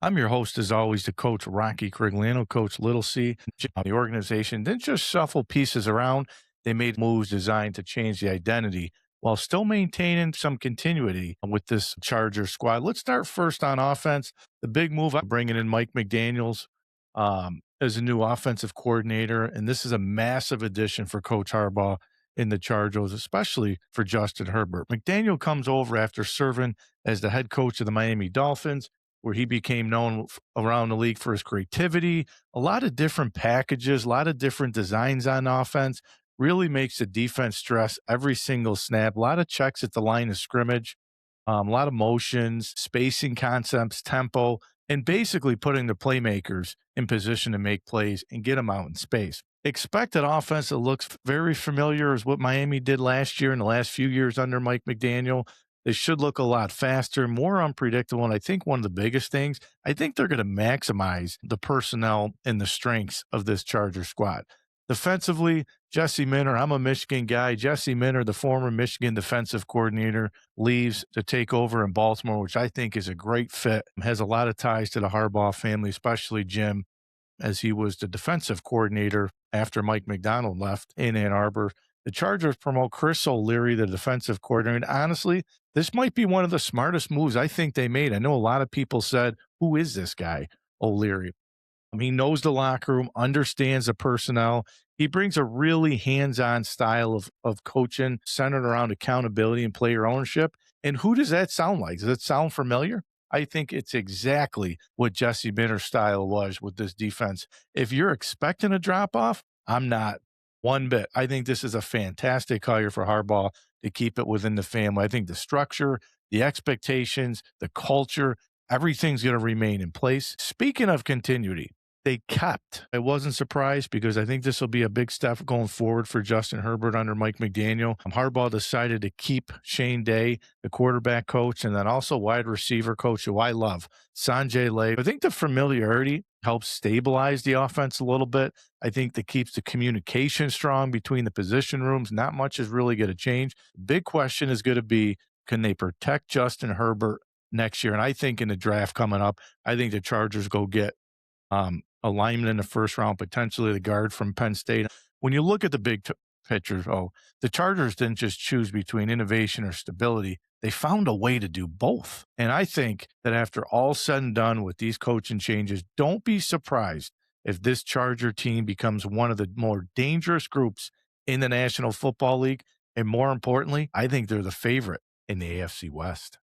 I'm your host, as always, the coach Rocky Crigliano, Coach Little C. The organization didn't just shuffle pieces around, they made moves designed to change the identity while still maintaining some continuity with this Charger squad. Let's start first on offense. The big move, I'm bringing in Mike McDaniels as a new offensive coordinator, and this is a massive addition for Coach Harbaugh in the Chargers, especially for Justin Herbert. McDaniel comes over after serving as the head coach of the Miami Dolphins, where he became known around the league for his creativity, a lot of different packages, a lot of different designs on offense, really makes the defense stress every single snap, a lot of checks at the line of scrimmage, a lot of motions, spacing concepts, tempo, and basically putting the playmakers in position to make plays and get them out in space. Expect an offense that looks very familiar as what Miami did last year and the last few years under Mike McDaniel. They should look a lot faster, more unpredictable. And I think one of the biggest things, I think they're going to maximize the personnel and the strengths of this Charger squad. Defensively, Jesse Minter, I'm a Michigan guy. Jesse Minter, the former Michigan defensive coordinator, leaves to take over in Baltimore, which I think is a great fit. Has a lot of ties to the Harbaugh family, especially Jim, as he was the defensive coordinator after Mike McDaniel left in Ann Arbor. The Chargers promote Chris O'Leary, the defensive coordinator. And honestly, this might be one of the smartest moves I think they made. I know a lot of people said, who is this guy, O'Leary? He knows the locker room, understands the personnel. He brings a really hands-on style of coaching centered around accountability and player ownership. And who does that sound like? Does it sound familiar? I think it's exactly what Jesse Minter's style was with this defense. If you're expecting a drop-off, I'm not one bit. I think this is a fantastic hire for Harbaugh to keep it within the family. I think the structure, the expectations, the culture, everything's going to remain in place. Speaking of continuity, they kept. I wasn't surprised because I think this will be a big step going forward for Justin Herbert under Mike McDaniel. Harbaugh decided to keep Shane Day, the quarterback coach, and then also wide receiver coach, who I love, Sanjay Lay. I think the familiarity helps stabilize the offense a little bit. I think that keeps the communication strong between the position rooms. Not much is really going to change. Big question is going to be, can they protect Justin Herbert next year? And I think in the draft coming up, I think the Chargers go get a lineman in the first round, potentially the guard from Penn State. When you look at the big picture, the Chargers didn't just choose between innovation or stability. They found a way to do both. And I think that after all said and done with these coaching changes, don't be surprised if this Charger team becomes one of the more dangerous groups in the National Football League. And more importantly, I think they're the favorite in the AFC West.